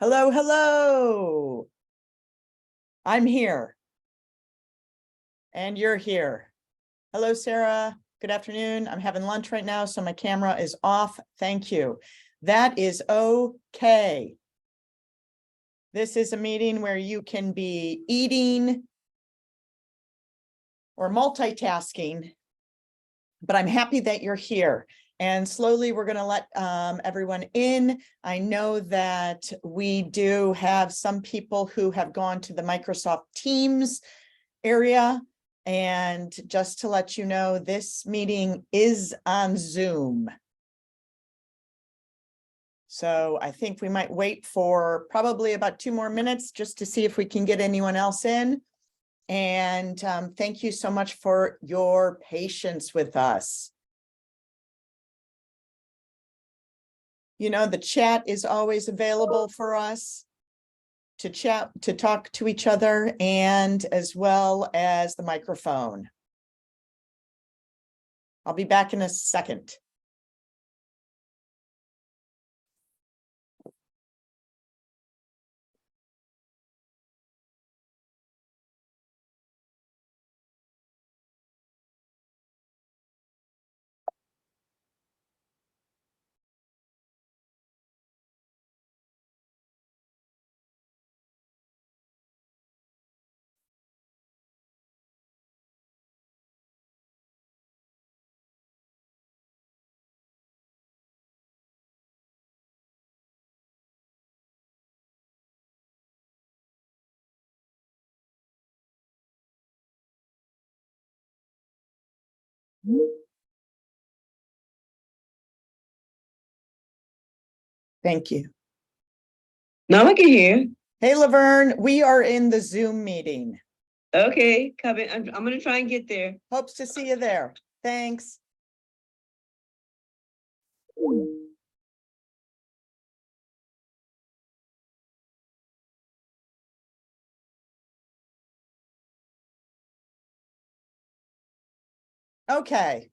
Hello, hello. I'm here. And you're here. Hello, Sarah. Good afternoon. I'm having lunch right now, so my camera is off. Thank you. That is okay. This is a meeting where you can be eating or multitasking, but I'm happy that you're here. And slowly we're going to let everyone in. I know that we do have some people who have gone to the Microsoft Teams area. And just to let you know, this meeting is on Zoom. So I think we might wait for probably about 2 more minutes just to see if we can get anyone else in. And thank you so much for your patience with us. You know, the chat is always available for us to chat, to talk to each other, and as well as the microphone. I'll be back in a second. Thank you. Now I can hear. Hey, Laverne, we are in the Zoom meeting. Okay, coming. I'm going to try and get there. Hopes to see you there. Thanks. Okay.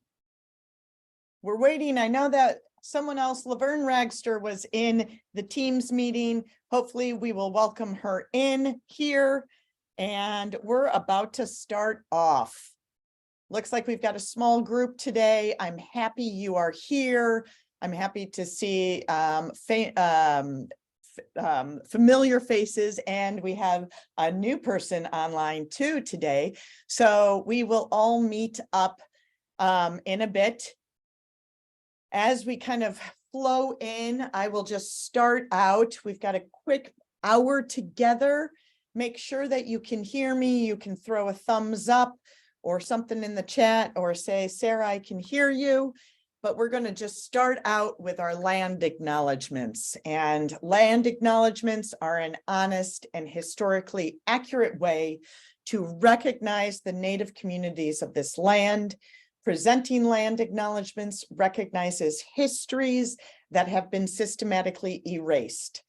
We're waiting. I know that someone else, Laverne Ragster, was in the Teams meeting. Hopefully we will welcome her in here. And we're about to start off. Looks like we've got a small group today. I'm happy you are here. I'm happy to see familiar faces, and we have a new person online too today. So we will all meet up in a bit. As we kind of flow in, I will just start out. We've got a quick hour together. Make sure that you can hear me. You can throw a thumbs up or something in the chat, or say, Sarah, I can hear you. But we're going to just start out with our land acknowledgements. And land acknowledgements are an honest and historically accurate way to recognize the Native communities of this land. Presenting land acknowledgements recognizes histories that have been systematically erased.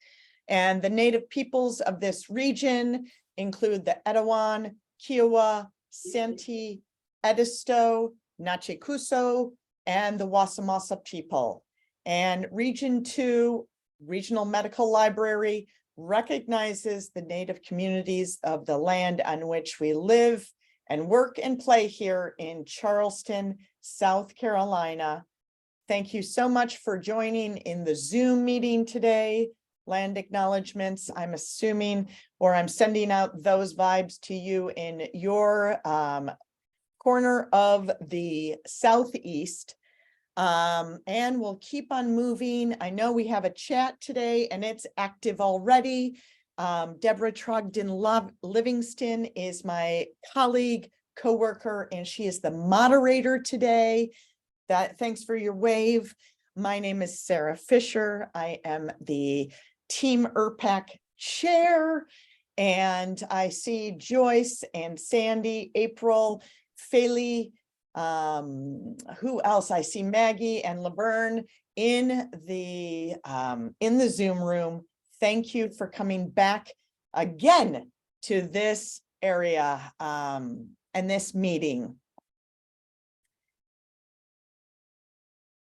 And the Native peoples of this region include the Etowah, Kiowa, Santee, Edisto, Natchekuso, and the Wasamasa people. And Region 2, Regional Medical Library, recognizes the Native communities of the land on which we live and work and play here in Charleston, South Carolina. Thank you so much for joining in the Zoom meeting today. Land acknowledgements, I'm assuming, or I'm sending out those vibes to you in your corner of the Southeast. And we'll keep on moving. I know we have a chat today and it's active already. Deborah Trogdon Livingston is my colleague, co-worker, and she is the moderator today. Thanks for your wave. My name is Sarah Fisher. I am the Team ERPAC chair, and I see Joyce and Sandy, April, Faley, who else? I see Maggie and Laverne in the Zoom room. Thank you for coming back again to this area and this meeting.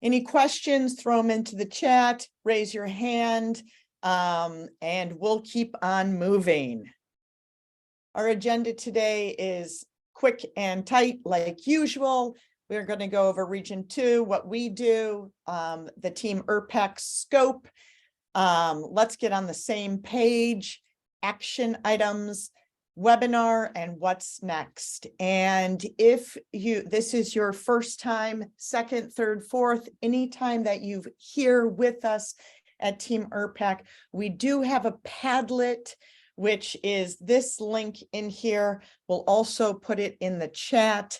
Any questions, throw them into the chat, raise your hand. And we'll keep on moving. Our agenda today is quick and tight like usual. We're going to go over Region 2, what we do, the team ERPAC scope. Let's get on the same page, action items, webinar, and what's next. And if this is your first time, second, third, fourth, anytime that you've here with us at Team ERPAC, we do have a Padlet, which is this link in here. We'll also put it in the chat.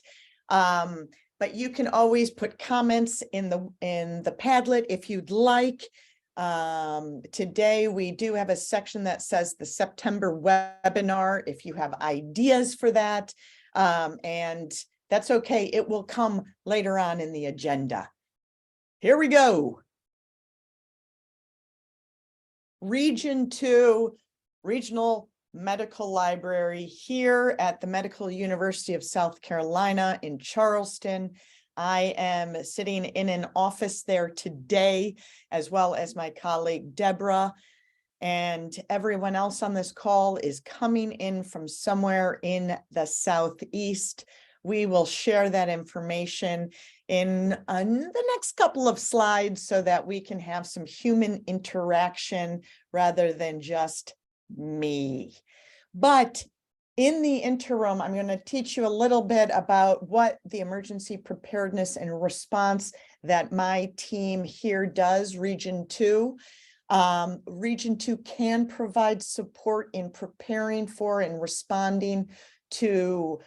But you can always put comments in the Padlet if you'd like. Today we do have a section that says the September webinar, if you have ideas for that, and that's okay. It will come later on in the agenda. Here we go. Region 2, Regional Medical Library here at the Medical University of South Carolina in Charleston. I am sitting in an office there today, as well as my colleague Deborah, and everyone else on this call is coming in from somewhere in the Southeast. We will share that information in the next couple of slides so that we can have some human interaction rather than just me. But in the interim, I'm going to teach you a little bit about what the emergency preparedness and response that my team here does, Region 2. Region 2 can provide support in preparing for and responding to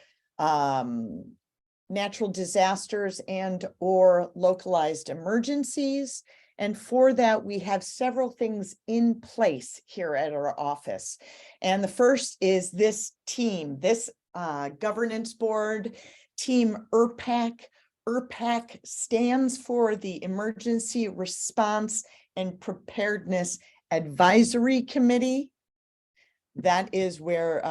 natural disasters and or localized emergencies. And for that, we have several things in place here at our office. And the first is this team, this governance board, Team ERPAC. ERPAC stands for the Emergency Response and Preparedness Advisory Committee. That is where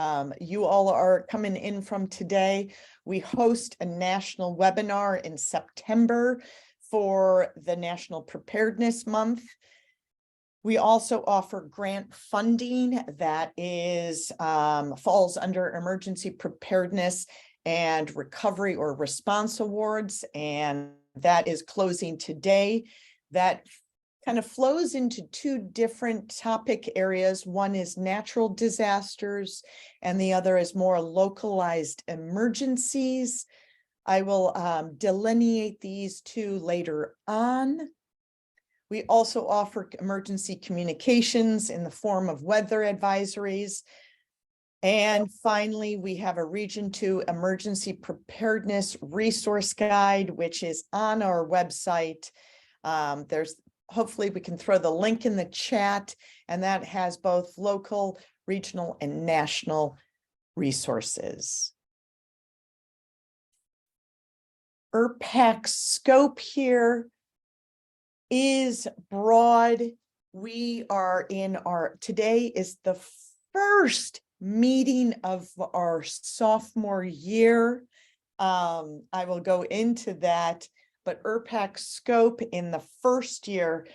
you all are coming in from today. We host a national webinar in September for the National Preparedness Month. We also offer grant funding that is falls under Emergency Preparedness and Recovery or Response Awards, and that is closing today. That kind of flows into two different topic areas. One is natural disasters, and the other is more localized emergencies. I will delineate these two later on. We also offer emergency communications in the form of weather advisories. And finally, we have a Region 2 Emergency Preparedness Resource Guide, which is on our website. Hopefully we can throw the link in the chat, and that has both local, regional, and national resources. ERPAC scope here is broad. We are today is the first meeting of our sophomore year. I will go into that, but ERPAC scope in the first year,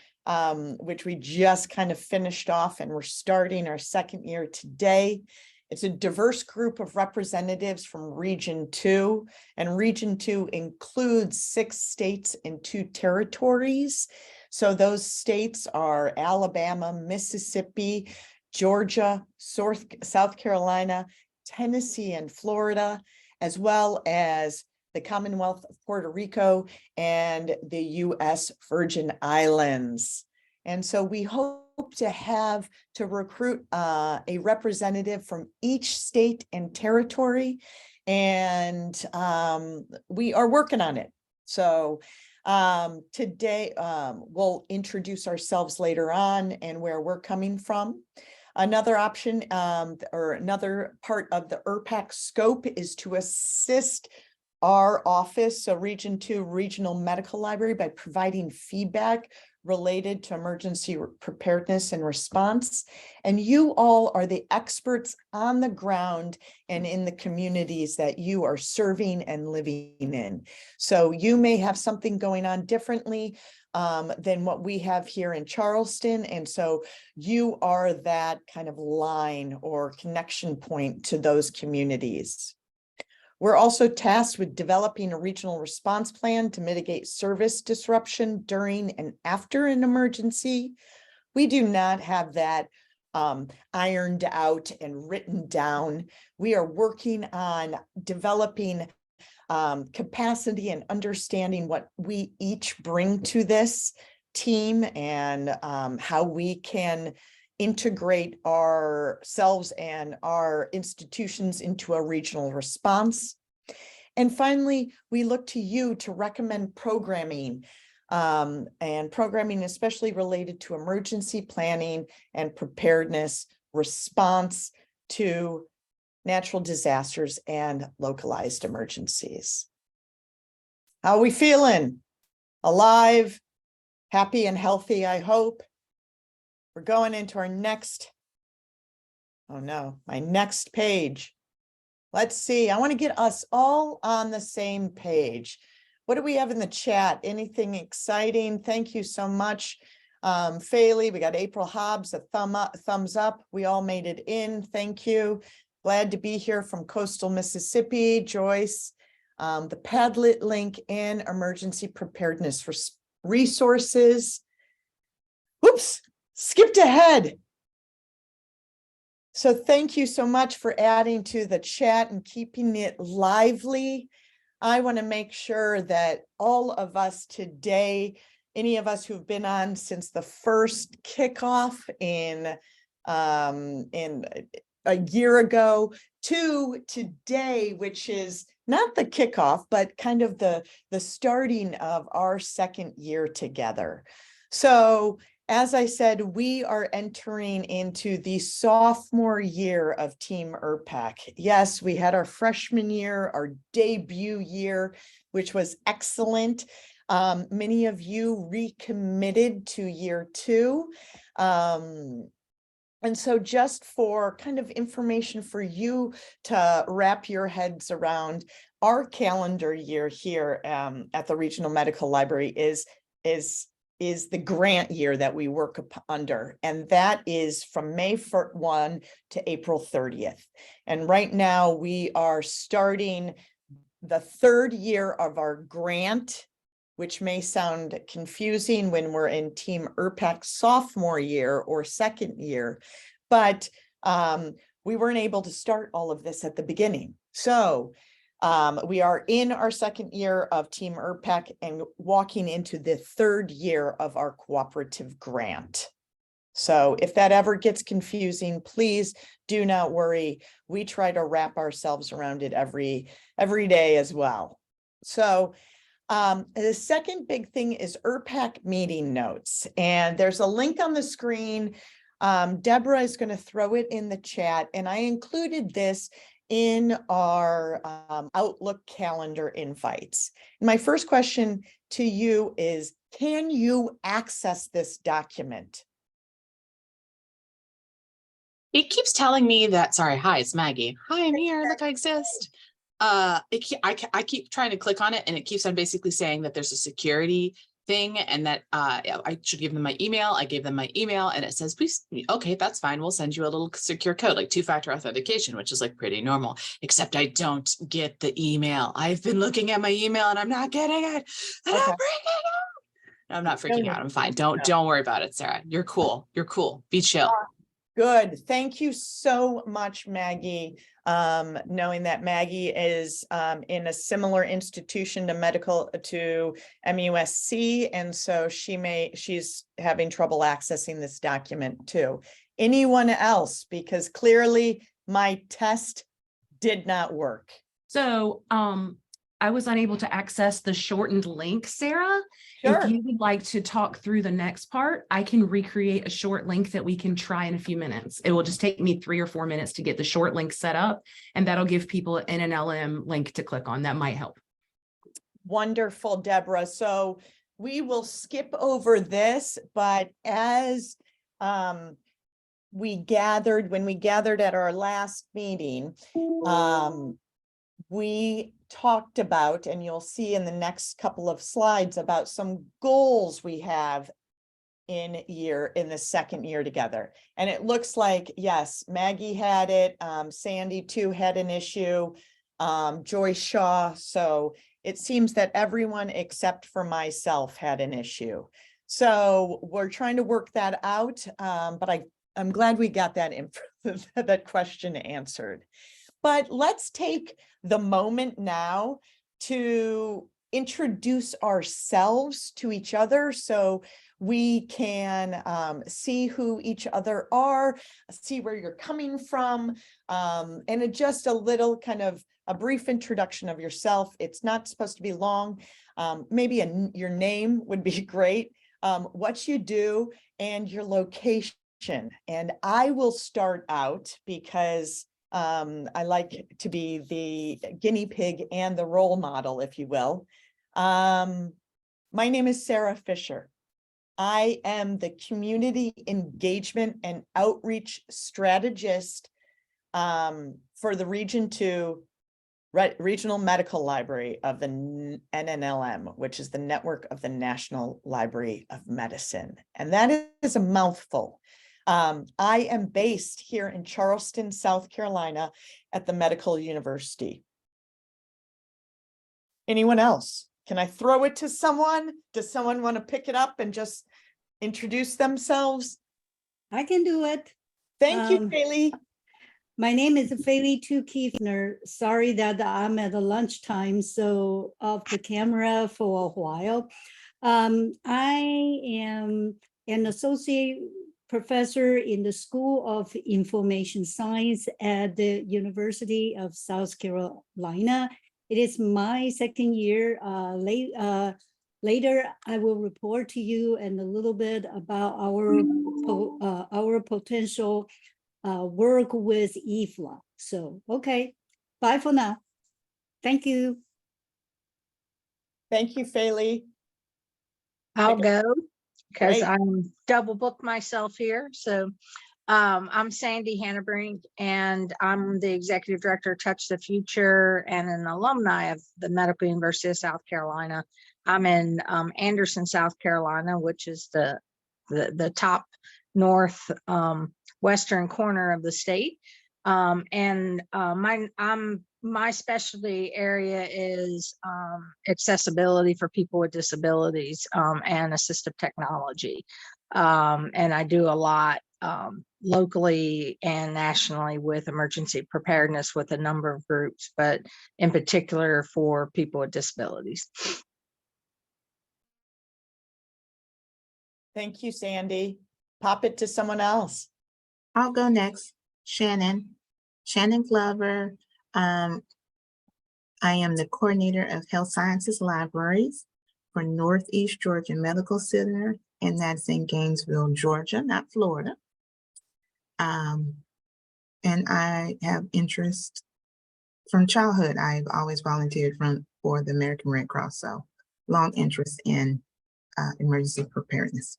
which we just kind of finished off, and we're starting our second year today. It's a diverse group of representatives from Region 2, and Region 2 includes 6 states and 2 territories. So those states are Alabama, Mississippi, Georgia, South Carolina, Tennessee, and Florida, as well as the Commonwealth of Puerto Rico and the U.S. Virgin Islands. And so we hope to recruit a representative from each state and territory, and we are working on it. So today we'll introduce ourselves later on and where we're coming from. Another option or another part of the ERPAC scope is to assist our office, so Region 2 Regional Medical Library, by providing feedback related to emergency preparedness and response. And you all are the experts on the ground and in the communities that you are serving and living in. So you may have something going on differently than what we have here in Charleston. And so you are that kind of line or connection point to those communities. We're also tasked with developing a regional response plan to mitigate service disruption during and after an emergency. We do not have that ironed out and written down. We are working on developing capacity and understanding what we each bring to this team and how we can integrate ourselves and our institutions into a regional response. And finally, we look to you to recommend programming and programming especially related to emergency planning and preparedness response to natural disasters and localized emergencies. How are we feeling? Alive, happy and healthy, I hope. We're going into our next, oh no, my next page. Let's see, I want to get us all on the same page. What do we have in the chat? Anything exciting? Thank you so much. Faley, we got April Hobbs, a thumbs up. We all made it in. Thank you. Glad to be here from coastal Mississippi. Joyce, the Padlet link and emergency preparedness resources. Whoops, skipped ahead. So thank you so much for adding to the chat and keeping it lively. I want to make sure that all of us today, any of us who've been on since the first kickoff in a year ago to today, which is not the kickoff, but kind of the starting of our second year together. So as I said, we are entering into the sophomore year of Team ERPAC. Yes, we had our freshman year, our debut year, which was excellent. Many of you recommitted to year two. And so just for kind of information for you to wrap your heads around, our calendar year here at the Regional Medical Library is the grant year that we work under. And that is from May 1 to April 30th. And right now we are starting the third year of our grant, which may sound confusing when we're in Team ERPAC sophomore year or second year, but we weren't able to start all of this at the beginning. So we are in our second year of Team ERPAC and walking into the third year of our cooperative grant. So if that ever gets confusing, please do not worry. We try to wrap ourselves around it every day as well. So the second big thing is ERPAC meeting notes, and there's a link on the screen. Deborah is going to throw it in the chat, and I included this in our Outlook calendar invites. My first question to you is, can you access this document? It keeps telling me that, sorry, hi, it's Maggie. Hi, I'm here, look, I exist. I keep trying to click on it and it keeps on basically saying that there's a security thing and that I should give them my email. I gave them my email and it says, please, okay, that's fine. We'll send you a little secure code, like 2-factor authentication, which is like pretty normal, except I don't get the email. I've been looking at my email and I'm not getting it. And Okay. I'm freaking out. I'm not freaking out. I'm fine. Don't worry about it, Sarah. You're cool. You're cool. Be chill. Good. Thank you so much, Maggie. Knowing that Maggie is in a similar institution to MUSC, and so she's having trouble accessing this document too. Anyone else? Because clearly my test did not work. So I was unable to access the shortened link, Sarah. Sure. If you would like to talk through the next part, I can recreate a short link that we can try in a few minutes. It will just take me 3 or 4 minutes to get the short link set up, and that'll give people an NLM link to click on. That might help. Wonderful, Deborah. So we will skip over this, but as when we gathered at our last meeting, we talked about, and you'll see in the next couple of slides about some goals we have in the second year together. And it looks like, yes, Maggie had it, Sandy too had an issue, Joyce Shaw. So it seems that everyone except for myself had an issue. So we're trying to work that out, but I'm glad we got that that question answered. But let's take the moment now to introduce ourselves to each other so we can see who each other are, see where you're coming from, and just a little kind of a brief introduction of yourself. It's not supposed to be long. Maybe your name would be great, what you do, and your location. And I will start out because I like to be the guinea pig and the role model, if you will. My name is Sarah Fisher. I am the community engagement and outreach strategist for the Region 2 Regional Medical Library of the NNLM, which is the network of the National Library of Medicine. And that is a mouthful. I am based here in Charleston, South Carolina at the Medical University. Anyone else? Can I throw it to someone? Does someone want to pick it up and just introduce themselves? I can do it. Thank you, Kaylee. My name is Faylee Kiefner. Sorry that I'm at the lunchtime, so off the camera for a while. I am an associate professor in the School of Information Science at the University of South Carolina. It is my second year. Later, I will report to you and a little bit about our potential work with EFLA. So, okay, bye for now. Thank you. Thank you, Faylee. I'll go because Great. I'm double booked myself here. So I'm Sandy Hannabrink, and I'm the executive director of Touch the Future and an alumni of the Medical University of South Carolina. I'm in Anderson, South Carolina, which is the top north western corner of the state. My specialty area is accessibility for people with disabilities and assistive technology. And I do a lot locally and nationally with emergency preparedness with a number of groups, but in particular for people with disabilities. Thank you, Sandy. Pop it to someone else. I'll go next. Shannon Glover. I am the coordinator of Health Sciences Libraries for Northeast Georgia Medical Center, and that's in Gainesville, Georgia, not Florida. And I have interest from childhood. I've always volunteered for the American Red Cross, so long interest in emergency preparedness.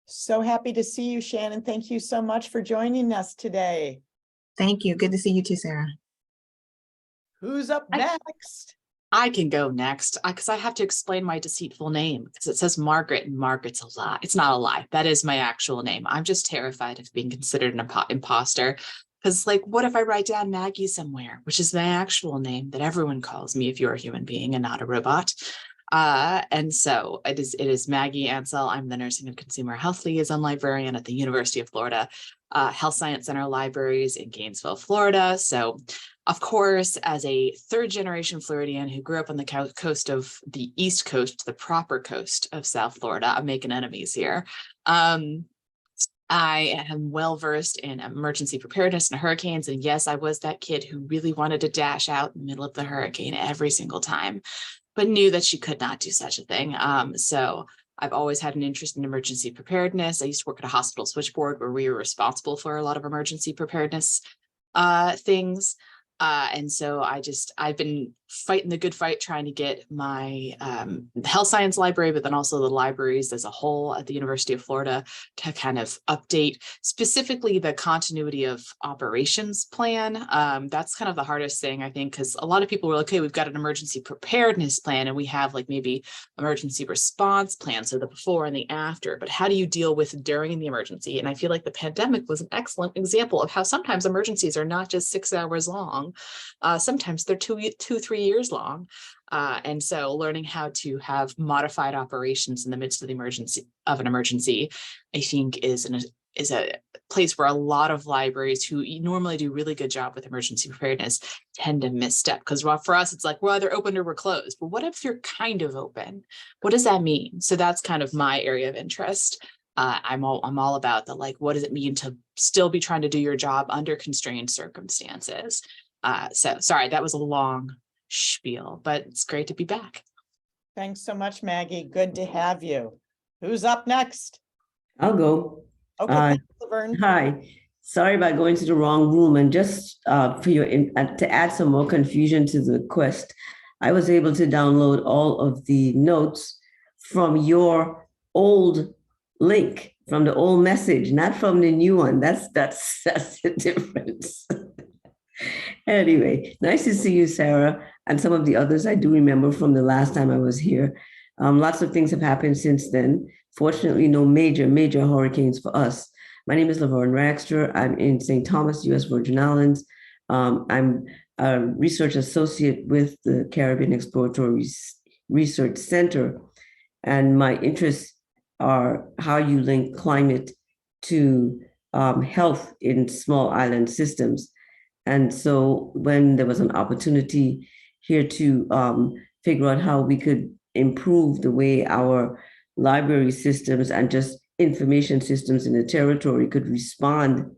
So happy to see you, Shannon. Thank you so much for joining us today. Thank you. Good to see you too, Sarah. Who's up next? I can go next because I have to explain my deceitful name because it says Margaret, and Margaret's a lie. It's not a lie. That is my actual name. I'm just terrified of being considered an imposter because, like, what if I write down Maggie somewhere, which is my actual name that everyone calls me if you're a human being and not a robot. And so it is Maggie Ansell. I'm the Nursing and Consumer Health Liaison Librarian at the University of Florida Health Science Center Libraries in Gainesville, Florida. So, of course, as a third-generation Floridian who grew up on the coast of the East Coast, the proper coast of South Florida, I'm making enemies here. I am well-versed in emergency preparedness and hurricanes. And yes, I was that kid who really wanted to dash out in the middle of the hurricane every single time, but knew that she could not do such a thing. So I've always had an interest in emergency preparedness. I used to work at a hospital switchboard where we were responsible for a lot of emergency preparedness things. And so I've been fighting the good fight, trying to get my health science library, but then also the libraries as a whole at the University of Florida to kind of update specifically the continuity of operations plan. That's kind of the hardest thing, I think, because a lot of people were like, okay, we've got an emergency preparedness plan and we have like maybe emergency response plan, so the before and the after, but how do you deal with during the emergency? And I feel like the pandemic was an excellent example of how sometimes emergencies are not just 6 hours long. Sometimes they're 3 years long. And so learning how to have modified operations in the midst of the emergency, I think is a place where a lot of libraries who normally do really good job with emergency preparedness tend to misstep. Because for us, it's like, we're either open or we're closed. But what if you're kind of open? What does that mean? So that's kind of my area of interest. I'm all about the, like, what does it mean to still be trying to do your job under constrained circumstances? So sorry, that was a long spiel, but it's great to be back. Thanks so much, Maggie. Good to have you. Who's up next? I'll go. Okay, thanks, Laverne. Hi. Sorry about going to the wrong room, and just for your to add some more confusion to the quest, I was able to download all of the notes from your old link, from the old message, not from the new one. That's the difference. Anyway, nice to see you, Sarah, and some of the others I do remember from the last time I was here. Lots of things have happened since then. Fortunately, no major hurricanes for us. My name is Laverne Raxter. I'm in St. Thomas, U.S. Virgin Islands. I'm a research associate with the Caribbean Exploratory Research Center, and my interests are how you link climate to health in small island systems. And so when there was an opportunity here to figure out how we could improve the way our library systems and just information systems in the territory could respond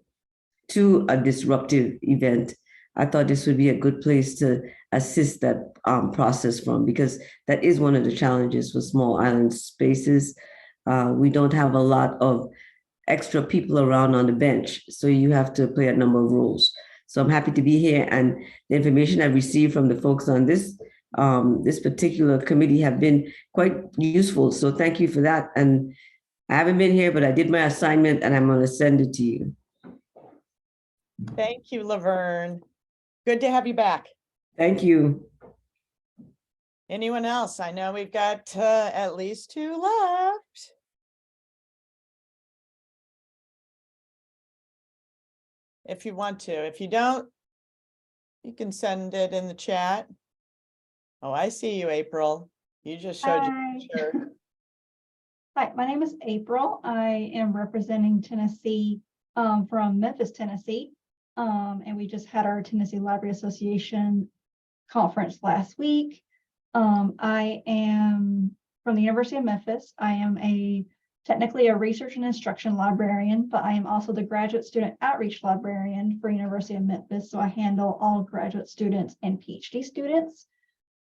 to a disruptive event, I thought this would be a good place to assist that process from, because that is one of the challenges for small island spaces. We don't have a lot of extra people around on the bench, so you have to play a number of roles. So I'm happy to be here, and the information I've received from the folks on this particular committee have been quite useful. So thank you for that. And I haven't been here, but I did my assignment and I'm going to send it to you. Thank you, Laverne. Good to have you back. Thank you. Anyone else? I know we've got at least 2 left. If you want to. If you don't, you can send it in the chat. Oh, I see you, April. You just showed your picture. Hi, my name is April. I am representing Tennessee from Memphis, Tennessee. And we just had our Tennessee Library Association conference last week. I am from the University of Memphis. I am technically a research and instruction librarian, but I am also the graduate student outreach librarian for University of Memphis. So I handle all graduate students and PhD students.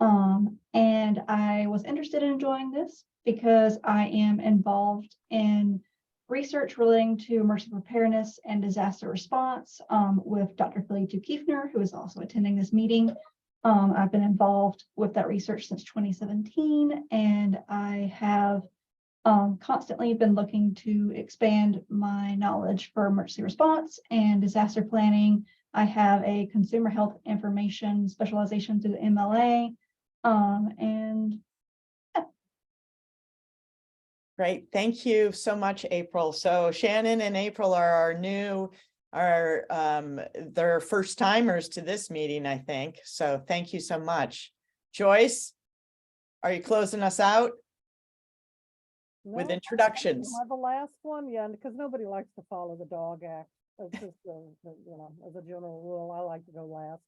And I was interested in joining this because I am involved in research relating to emergency preparedness and disaster response with Dr. Philly Kiefner, who is also attending this meeting. I've been involved with that research since 2017, and I have constantly been looking to expand my knowledge for emergency response and disaster planning. I have a consumer health information specialization through the MLA. And yeah. Great. Thank you so much, April. So Shannon and April are they're first timers to this meeting, I think. So thank you so much. Joyce, are you closing us out? No, With introductions? The last one, yeah, because nobody likes to follow the dog act. It's just, as a general rule, I like to go last.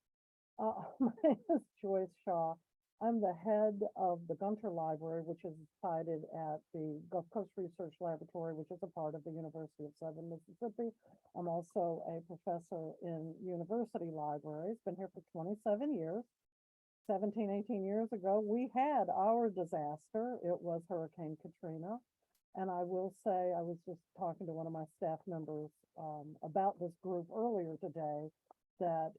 My name is Joyce Shaw. I'm the head of the Gunter Library, which is sited at the Gulf Coast Research Laboratory, which is a part of the University of Southern Mississippi. I'm also a professor in university libraries, been here for 27 years. 17, 18 years ago, we had our disaster. It was Hurricane Katrina. And I will say, I was just talking to one of my staff members about this group earlier today, that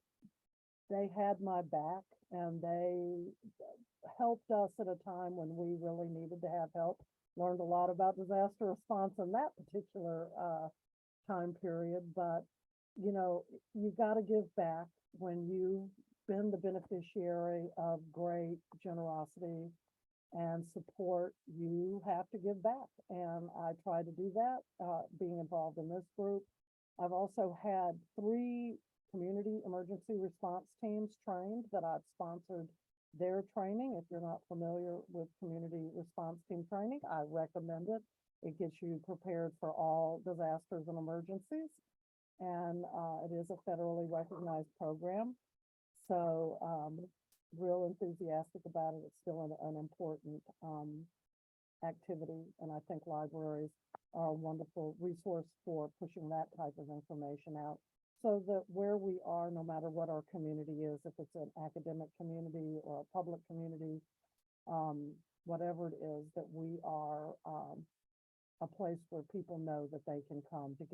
they had my back, and they helped us at a time when we really needed to have help. Learned a lot about disaster response in that particular time period, but you know, you got to give back when you've been the beneficiary of great generosity and support. You have to give back, and I try to do that, being involved in this group. I've also had 3 community emergency response teams trained that I've sponsored their training. If you're not familiar with community response team training, I recommend it. It gets you prepared for all disasters and emergencies, and it is a federally recognized program. So real enthusiastic about it. It's still an important activity, and I think libraries are a wonderful resource for pushing that type of information out, so that where we are, no matter what our community is, if it's an academic community or a public community, whatever it is, that we are a place where people know that they can come to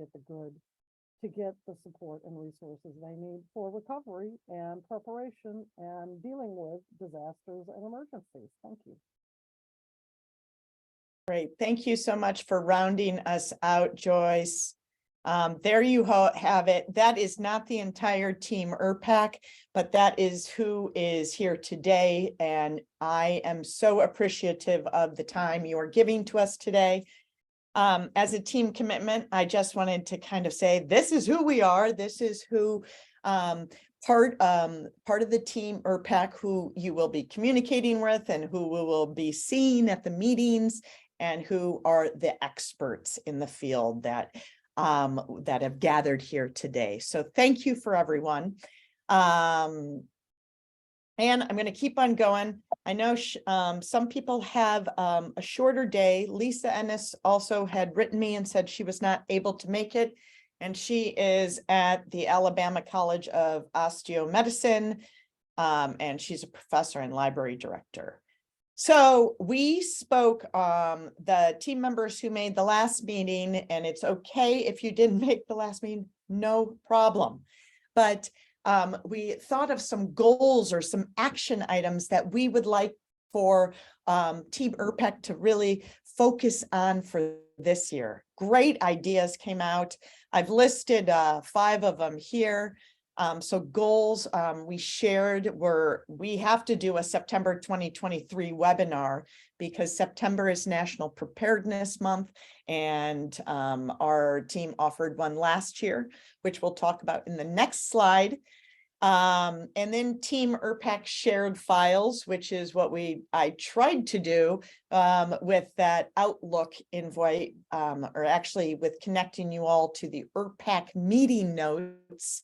get the support and resources they need for recovery and preparation and dealing with disasters and emergencies. Thank you. Great. Thank you so much for rounding us out, Joyce. There you have it. That is not the entire team ERPAC, but that is who is here today. And I am so appreciative of the time you are giving to us today. As a team commitment, I just wanted to kind of say, this is who we are. This is who part of the team ERPAC who you will be communicating with and who we will be seeing at the meetings, and who are the experts in the field that have gathered here today. So thank you for everyone. And I'm going to keep on going. I know some people have a shorter day. Lisa Ennis also had written me and said she was not able to make it. And she is at the Alabama College of Osteomedicine. And she's a professor and library director. So we spoke, the team members who made the last meeting, and it's okay if you didn't make the last meeting, no problem. But we thought of some goals or some action items that we would like for Team ERPAC to really focus on for this year. Great ideas came out. I've listed 5 of them here. So goals we shared were, we have to do a September 2023 webinar because September is National Preparedness Month, and our team offered one last year, which we'll talk about in the next slide. And then Team ERPAC shared files, which is what I tried to do with that Outlook invite, or actually with connecting you all to the ERPAC meeting notes.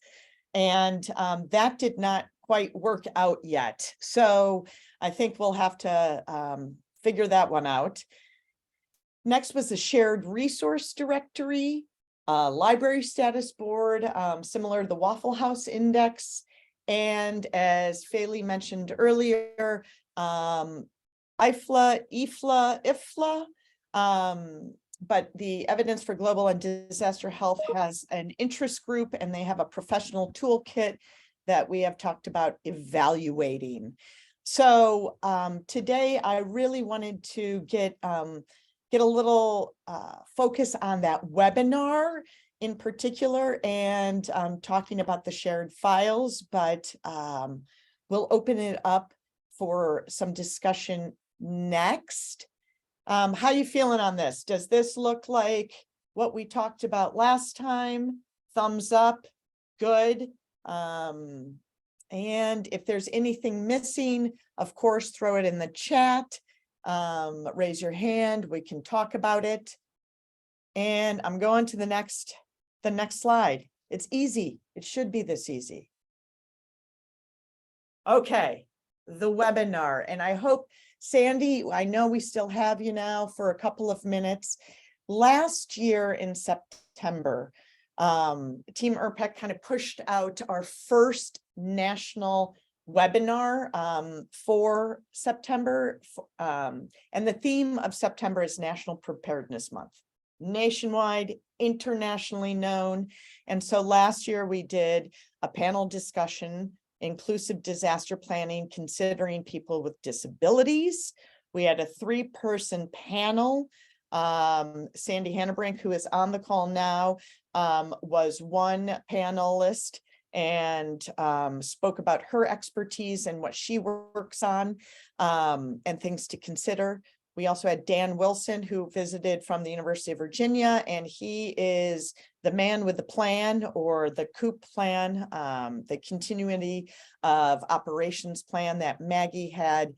And that did not quite work out yet. So I think we'll have to figure that one out. Next was the shared resource directory, library status board, similar to the Waffle House Index. And as Faylee mentioned earlier, IFLA, but the Evidence for Global and Disaster Health has an interest group, and they have a professional toolkit that we have talked about evaluating. So today I really wanted to get a little focus on that webinar in particular, and talking about the shared files, but we'll open it up for some discussion next. How you feeling on this? Does this look like what we talked about last time? Thumbs up, good. And if there's anything missing, of course, throw it in the chat. Raise your hand, we can talk about it. And I'm going to the next slide. It's easy. It should be this easy. Okay, the webinar, and I hope, Sandy, I know we still have you now for a couple of minutes. Last year in September, Team ERPAC kind of pushed out our first national webinar for September. And the theme of September is National Preparedness Month. Nationwide, internationally known. And so last year we did a panel discussion inclusive disaster planning, considering people with disabilities. We had a 3-person panel. Sandy Hannebrink, who is on the call now, was one panelist and spoke about her expertise and what she works on, and things to consider. We also had Dan Wilson, who visited from the University of Virginia, and he is the man with the plan, or the COOP plan, the continuity of operations plan that Maggie had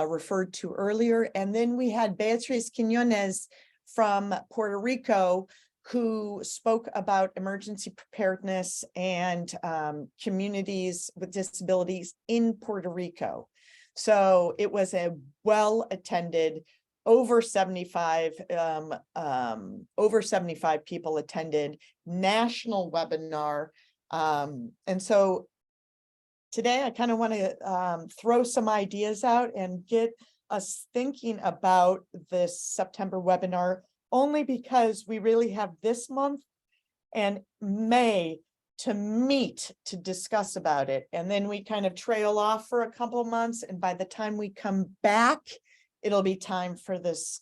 referred to earlier. And then we had Beatriz Quiñones from Puerto Rico, who spoke about emergency preparedness and communities with disabilities in Puerto Rico. So it was a well-attended, over 75 people attended, national webinar. And so today I kind of want to throw some ideas out and get us thinking about this September webinar, only because we really have this month and May to meet to discuss about it. And then we kind of trail off for a couple of months. And by the time we come back, it'll be time for this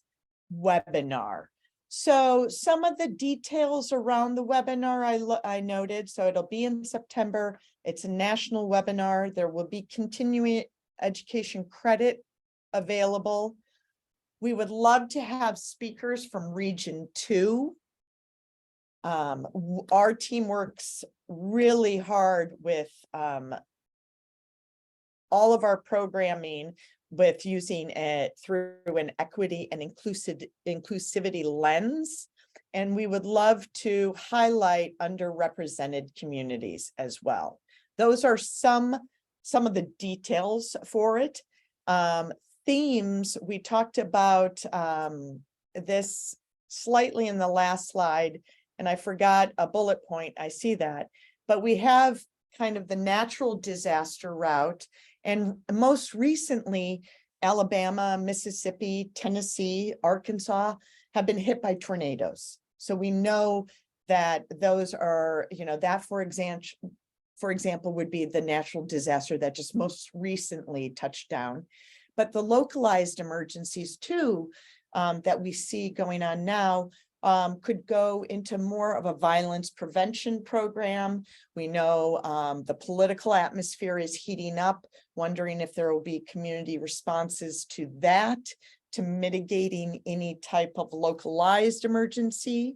webinar. So some of the details around the webinar I noted, so it'll be in September. It's a national webinar. There will be continuing education credit available. We would love to have speakers from Region 2. Our team works really hard with all of our programming, with using it through an equity and inclusivity lens. And we would love to highlight underrepresented communities as well. Those are some of the details for it. Themes, we talked about this slightly in the last slide, and I forgot a bullet point. I see that, but we have kind of the natural disaster route. And most recently, Alabama, Mississippi, Tennessee, Arkansas have been hit by tornadoes. So we know that those are, that for example, would be the natural disaster that just most recently touched down. But the localized emergencies too, that we see going on now, could go into more of a violence prevention program. We know the political atmosphere is heating up, wondering if there will be community responses to that, to mitigating any type of localized emergency.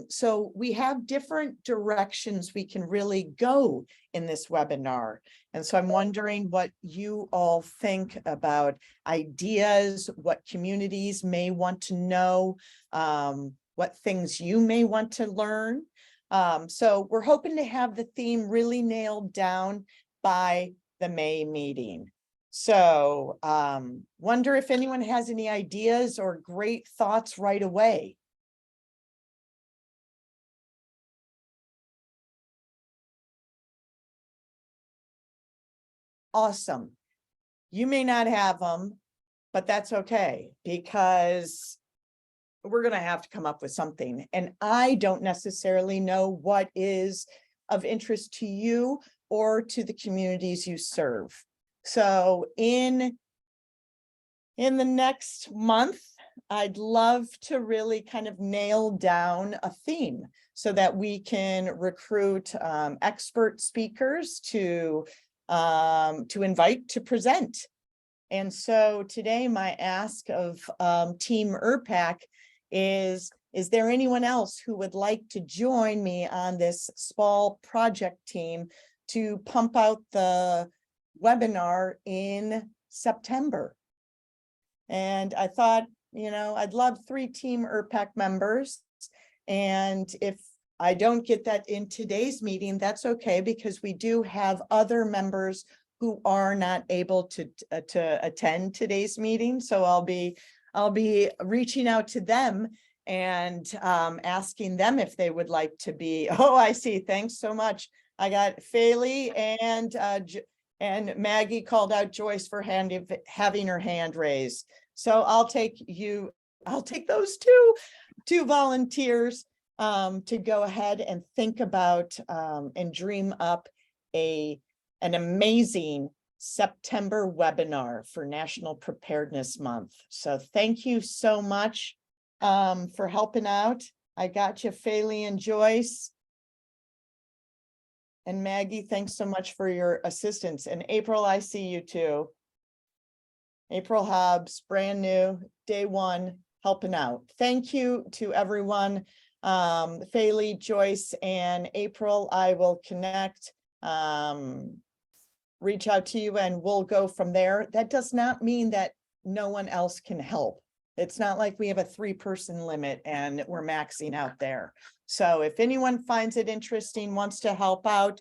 So we have different directions we can really go in this webinar. And so I'm wondering what you all think about ideas, what communities may want to know, what things you may want to learn. So we're hoping to have the theme really nailed down by the May meeting. So wonder if anyone has any ideas or great thoughts right away. Awesome. You may not have them, but that's okay, because we're going to have to come up with something. And I don't necessarily know what is of interest to you or to the communities you serve. So in the next month, I'd love to really kind of nail down a theme so that we can recruit expert speakers to invite to present. And so today my ask of Team ERPAC is there anyone else who would like to join me on this small project team to pump out the webinar in September? And I thought, I'd love 3 Team ERPAC members. And if I don't get that in today's meeting, that's okay, because we do have other members who are not able to attend today's meeting. So I'll be reaching out to them and asking them if they would like to be. Oh, I see. Thanks so much. I got Faye and Maggie called out Joyce for having her hand raised. So I'll take those two volunteers to go ahead and think about and dream up a an amazing September webinar for National Preparedness Month. So thank you so much for helping out. I got you, Faylee and Joyce. And Maggie, thanks so much for your assistance. And April, I see you too. April Hobbs, brand new, day one, helping out. Thank you to everyone. Faylee, Joyce, and April, I will connect, reach out to you, and we'll go from there. That does not mean that no one else can help. It's not like we have a 3-person limit and we're maxing out there. So if anyone finds it interesting, wants to help out,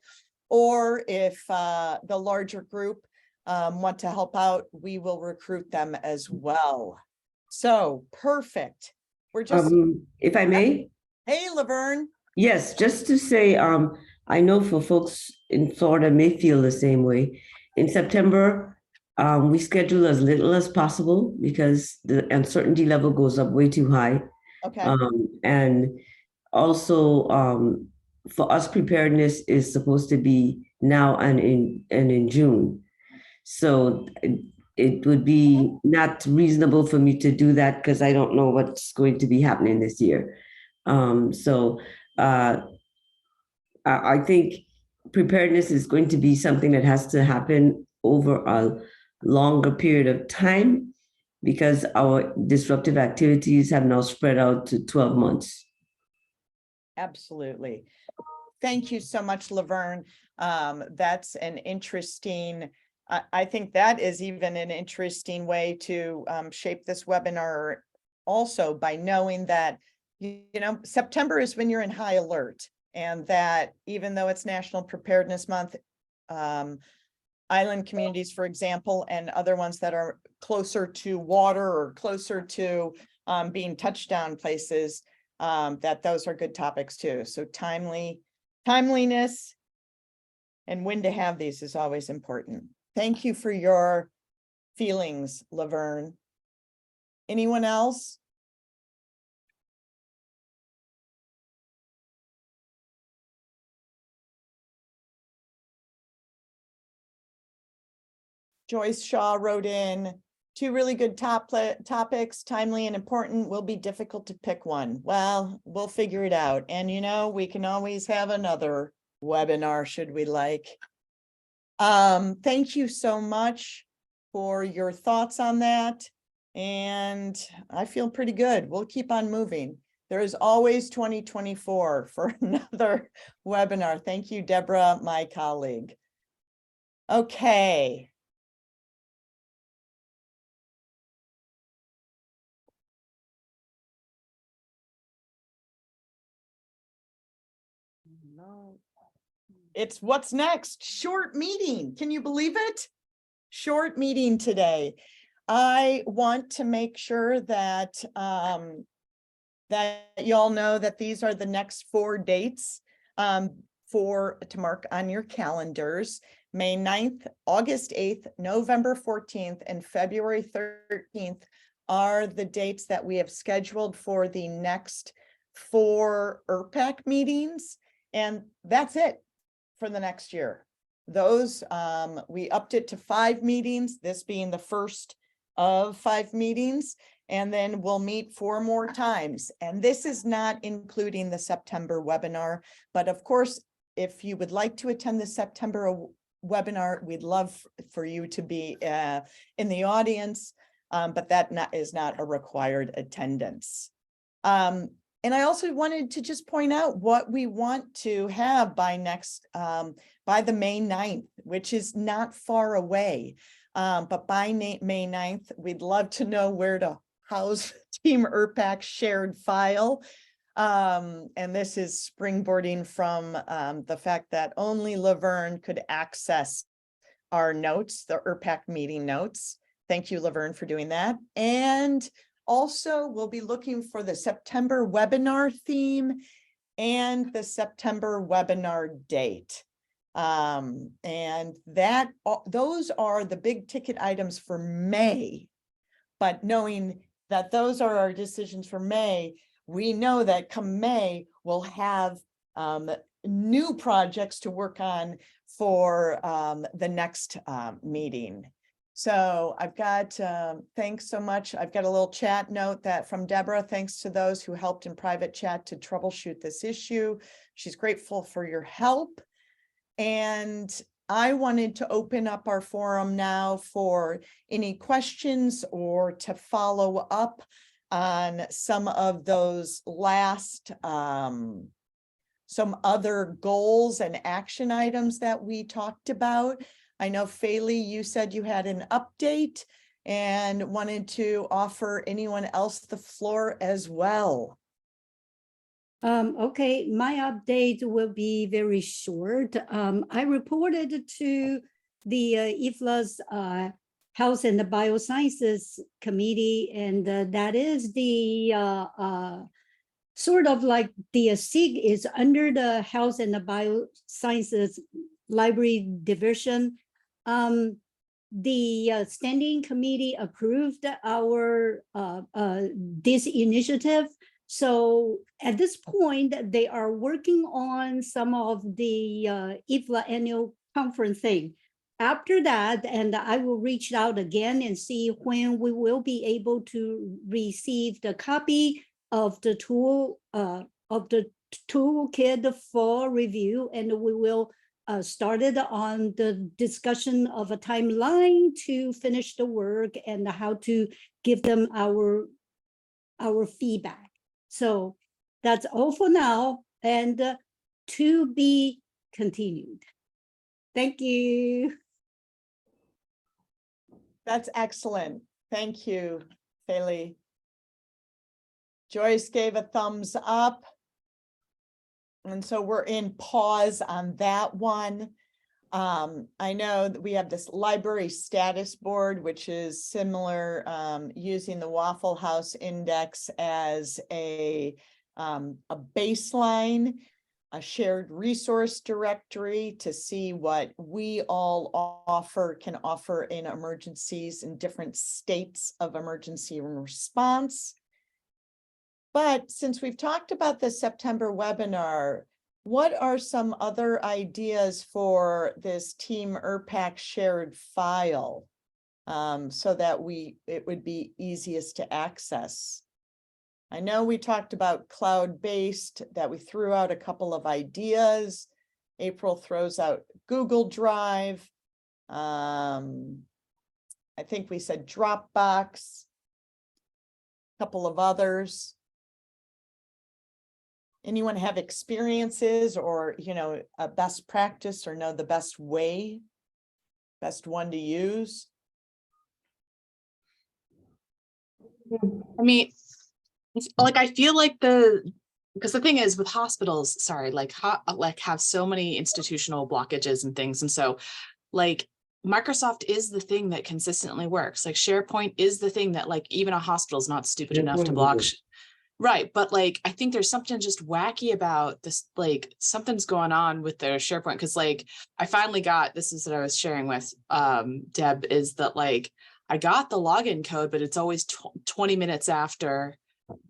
or if the larger group want to help out, we will recruit them as well. So perfect. We're just, if I may. hey, Laverne. Yes, just to say, I know for folks in Florida may feel the same way. In September, we schedule as little as possible because the uncertainty level goes up way too high. Okay. And also, for us, preparedness is supposed to be now and in June. So it would be not reasonable for me to do that because I don't know what's going to be happening this year. I think preparedness is going to be something that has to happen over a longer period of time because our disruptive activities have now spread out to 12 months. Absolutely. Thank you so much, Laverne. That's an interesting, I think that is even an interesting way to shape this webinar also, by knowing that, you know, September is when you're in high alert, and that even though it's National Preparedness Month, island communities, for example, and other ones that are closer to water or closer to being touchdown places, that those are good topics too. So timeliness and when to have these is always important. Thank you for your feelings, Laverne. Anyone else? Joyce Shaw wrote in, 2 really good topics, timely and important, will be difficult to pick one. Well, we'll figure it out. And you know, we can always have another webinar should we like. Thank you so much for your thoughts on that. And I feel pretty good. We'll keep on moving. There is always 2024 for another webinar. Thank you, Deborah, my colleague. Okay. It's what's next. Short meeting. Can you believe it? Short meeting today. I want to make sure that that y'all know that these are the next 4 dates to mark on your calendars. May 9th, August 8th, November 14th, and February 13th are the dates that we have scheduled for the next 4 ERPAC meetings. And that's it for the next year. Those, we upped it to 5 meetings, this being the first of 5 meetings, and then we'll meet 4 more times. And this is not including the September webinar, but of course, if you would like to attend the September webinar, we'd love for you to be in the audience, but that is not a required attendance. And I also wanted to just point out what we want to have by by the May 9th, which is not far away. But by May 9th, we'd love to know where to house Team ERPAC shared file. And this is springboarding from the fact that only Laverne could access our notes, the ERPAC meeting notes. Thank you, Laverne, for doing that. And also, we'll be looking for the September webinar theme and the September webinar date. And those are the big ticket items for May. But knowing that those are our decisions for May, we know that come May, we'll have new projects to work on for the next meeting. So I've got, thanks so much. I've got a little chat note that from Deborah, thanks to those who helped in private chat to troubleshoot this issue. She's grateful for your help. And I wanted to open up our forum now for any questions or to follow up on some of those last, some other goals and action items that we talked about. I know, Faylee, you said you had an update and wanted to offer anyone else the floor as well. Okay, my update will be very short. I reported to the IFLA's Health and the Biosciences Committee, and that is the sort of like the SIG is under the Health and the Biosciences Library Division. The standing committee approved our this initiative. So at this point, they are working on some of the IFLA annual conference thing. After that, and I will reach out again and see when we will be able to receive the copy of the tool of the toolkit for review, and we will started on the discussion of a timeline to finish the work and how to give them our feedback. So that's all for now, and to be continued. Thank you. That's excellent. Thank you, Faylee. Joyce gave a thumbs up. And so we're in pause on that one. I know that we have this library status board, which is similar, using the Waffle House Index as a baseline, a shared resource directory to see what we all can offer in emergencies in different states of emergency response. But since we've talked about the September webinar, what are some other ideas for this Team ERPAC shared file so that it would be easiest to access? I know we talked about cloud-based, that we threw out a couple of ideas. April throws out Google Drive. I think we said Dropbox, a couple of others. Anyone have experiences or, a best practice or know the best one to use? I mean, like, I feel like because the thing is with hospitals, sorry, like have so many institutional blockages and things. And so like Microsoft is the thing that consistently works. Like SharePoint is the thing that like even a hospital is not stupid enough to block. Right. But like, I think there's something just wacky about this, like something's going on with their SharePoint. Cause like, I finally got, this is what I was sharing with Deb, is that like, I got the login code, but it's always 20 minutes after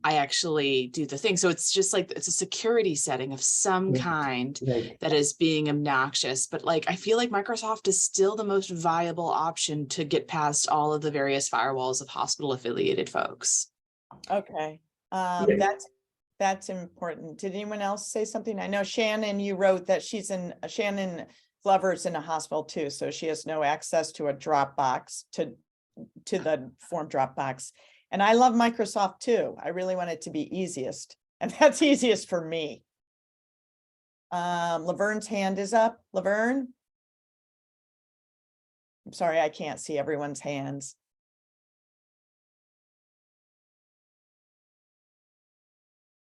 I actually do the thing. So it's just like, it's a security setting of some kind that is being obnoxious. But like, I feel like Microsoft is still the most viable option to get past all of the various firewalls of hospital affiliated folks. Okay. That's important. Did anyone else say something? I know Shannon, you wrote that Shannon Glover's in a hospital too, so she has no access to a Dropbox, to the form Dropbox. And I love Microsoft too. I really want it to be easiest, and that's easiest for me. Laverne's hand is up. Laverne? I'm sorry, I can't see everyone's hands.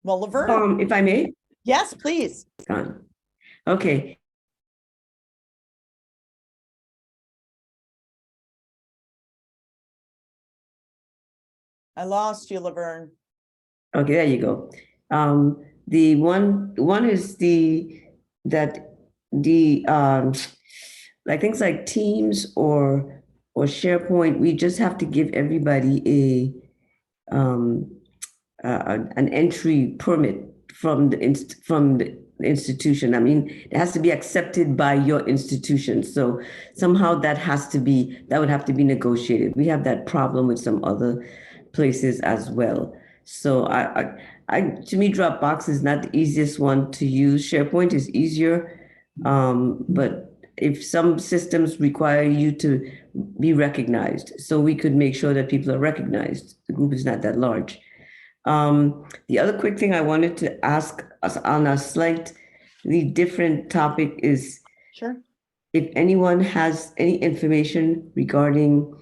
Well, Laverne. If I may? Yes, please. Gone. Okay. I lost you, Laverne. Okay, there you go. The one is like things like Teams or SharePoint. We just have to give everybody an entry permit from institution. I mean, it has to be accepted by your institution. So somehow that would have to be negotiated. We have that problem with some other places as well. So to me, Dropbox is not the easiest one to use. SharePoint is easier. But if some systems require you to be recognized, so we could make sure that people are recognized. The group is not that large. The other quick thing I wanted to ask us on a slightly different topic is Sure. if anyone has any information regarding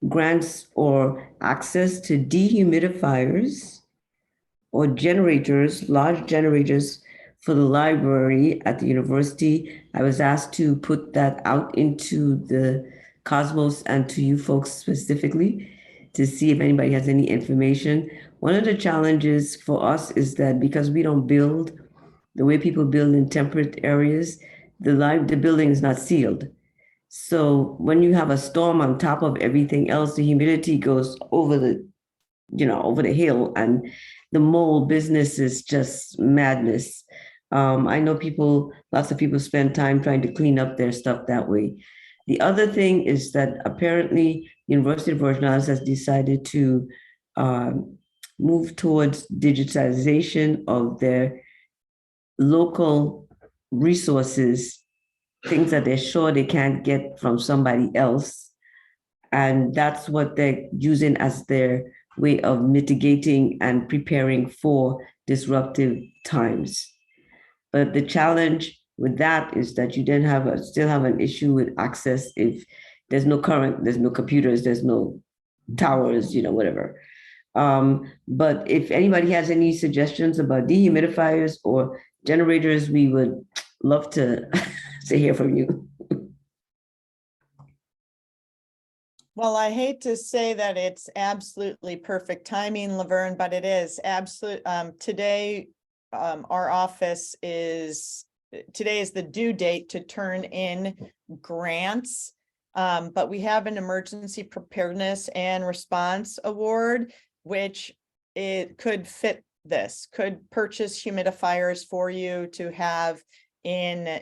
grants or access to dehumidifiers or generators, large generators for the library at the university. I was asked to put that out into the cosmos and to you folks specifically to see if anybody has any information. One of the challenges for us is that because we don't build the way people build in temperate areas, the building is not sealed. So when you have a storm on top of everything else, the humidity goes over the hill, and the mold business is just madness. I know lots of people spend time trying to clean up their stuff that way. The other thing is that apparently University of Virgin Islands has decided to move towards digitization of their local resources, things that they're sure they can't get from somebody else. And that's what they're using as their way of mitigating and preparing for disruptive times. But the challenge with that is that you then still have an issue with access if there's no current, there's no computers, there's no towers, whatever. But if anybody has any suggestions about dehumidifiers or generators, we would love to hear from you. Well, I hate to say that it's absolutely perfect timing, Laverne, but it is absolute. Today, our office today is the due date to turn in grants. But we have an emergency preparedness and response award, which it could fit this, could purchase humidifiers for you to have in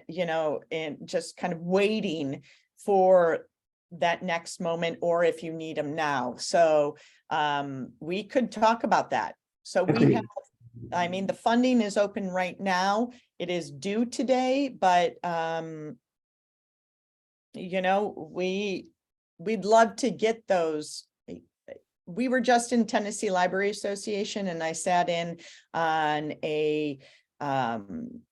just kind of waiting for that next moment, or if you need them now. So we could talk about that. So we have, the funding is open right now. It is due today, but we'd love to get those. We were just in Tennessee Library Association, and I sat in on an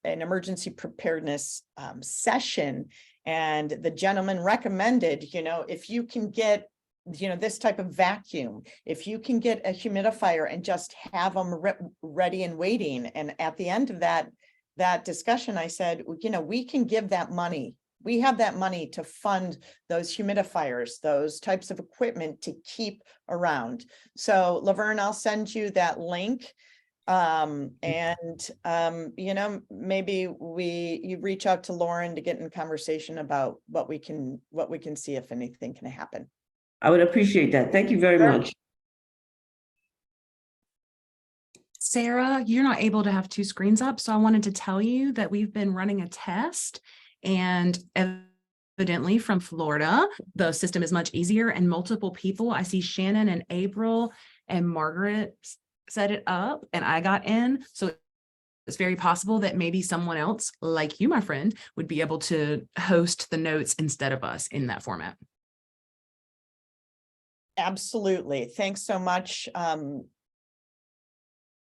emergency preparedness session. And the gentleman recommended, if you can get, this type of vacuum, if you can get a humidifier and just have them ready and waiting. And at the end of that discussion, I said, we can give that money. We have that money to fund those humidifiers, those types of equipment to keep around. So Laverne, I'll send you that link. Maybe you reach out to Lauren to get in conversation about what we can see if anything can happen. I would appreciate that. Thank you very much. Sarah, you're not able to have two screens up, so I wanted to tell you that we've been running a test, and evidently from Florida, the system is much easier and multiple people. I see Shannon and April and Margaret set it up and I got in. So it's very possible that maybe someone else like you, my friend, would be able to host the notes instead of us in that format. Absolutely. Thanks so much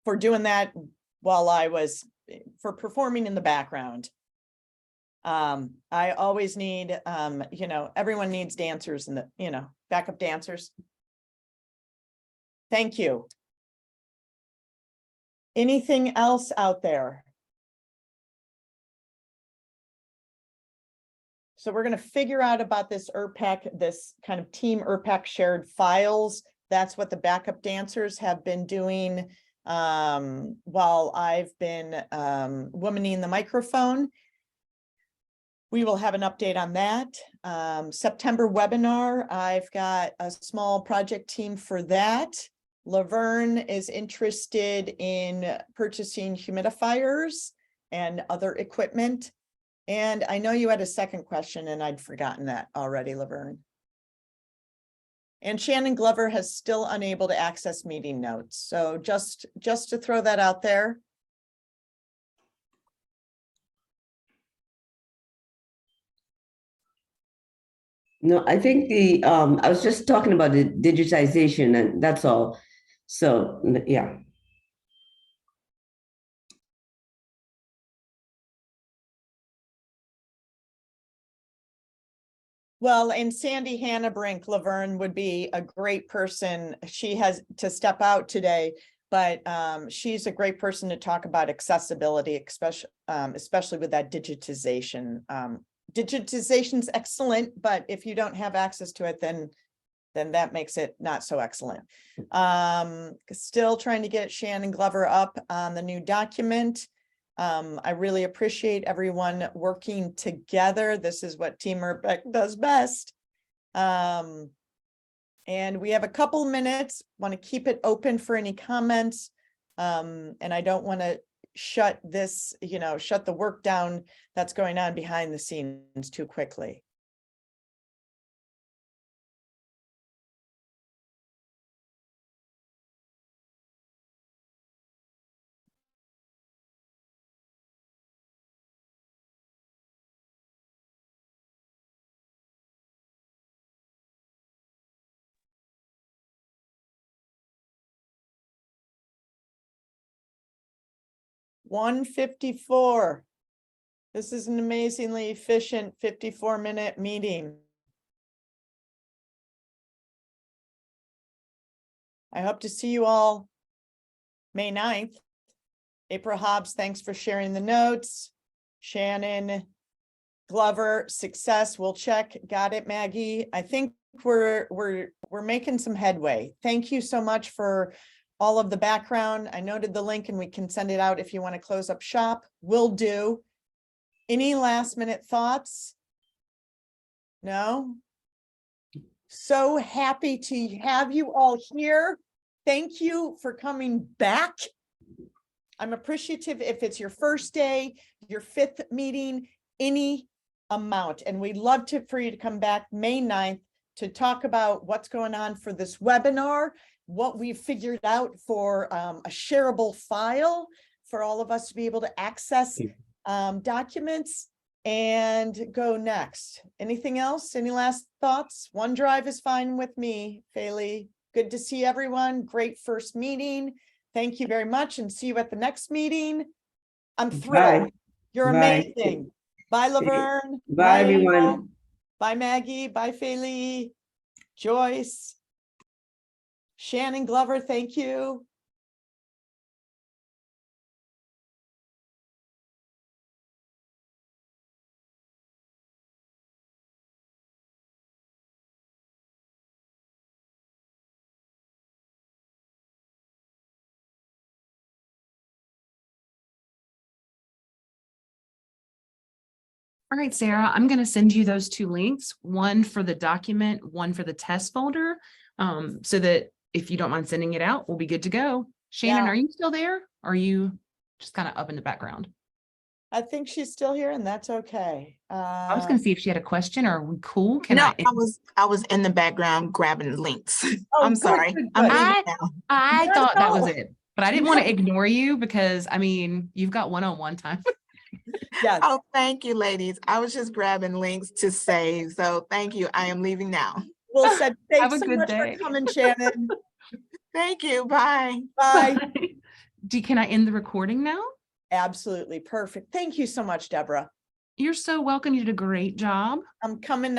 for doing that while I was performing in the background. I always need, everyone needs dancers and backup dancers. Thank you. Anything else out there? So we're going to figure out about this ERPAC, this kind of team ERPAC shared files. That's what the backup dancers have been doing while I've been womaning the microphone. We will have an update on that. September webinar, I've got a small project team for that. Laverne is interested in purchasing humidifiers and other equipment. And I know you had a second question and I'd forgotten that already, Laverne. And Shannon Glover has still unable to access meeting notes. So just to throw that out there. No, I think I was just talking about the digitization and that's all. So, yeah. Well, and Sandy Hannah-Brink, Laverne would be a great person. She has to step out today, but she's a great person to talk about accessibility, especially with that digitization. Digitization's excellent, but if you don't have access to it, then that makes it not so excellent. Still trying to get Shannon Glover up on the new document. I really appreciate everyone working together. This is what Team ERPAC does best. And we have a couple minutes, want to keep it open for any comments. And I don't want to shut this, shut the work down that's going on behind the scenes too quickly. $1:54. This is an amazingly efficient 54-minute meeting. I hope to see you all May 9th. April Hobbs, thanks for sharing the notes. Shannon Glover, success, we'll check. Got it, Maggie. I think we're making some headway. Thank you so much for all of the background. I noted the link and we can send it out if you want to close up shop. Will do. Any last minute thoughts? No? So happy to have you all here. Thank you for coming back. I'm appreciative if it's your first day, your 5th meeting, any amount. And we'd love for you to come back May 9th to talk about what's going on for this webinar, what we've figured out for a shareable file for all of us to be able to access documents and go next. Anything else? Any last thoughts? OneDrive is fine with me, Faylee. Good to see everyone. Great first meeting. Thank you very much and see you at the next meeting. I'm thrilled. Bye. You're Bye. amazing. Bye, Laverne. Bye, everyone. April. Bye, Maggie. Bye, Faylee. Joyce. Shannon Glover, thank you. All right, Sarah, I'm going to send you those 2 links, one for the document, one for the test folder, so that if you don't mind sending it out, we'll be good to go. Shannon, Yeah. Are you still there? Or are you just kind of up in the background? I think she's still here and that's okay. I was going to see if she had a question. Are we cool? I was in the background grabbing links. Oh, I'm good, sorry. good, I'm good. leaving now. I Not thought at that was all. it, but I didn't want to ignore you because you've got one-on-one time. Yes. Oh, thank you, ladies. I was just grabbing links to save. So thank you. I am leaving now. Well said. Have Thanks a so good much day. for coming, Shannon. Thank you. Bye. Bye. Can I end the recording now? Absolutely perfect. Thank you so much, Deborah. You're so welcome. You did a great job. I'm coming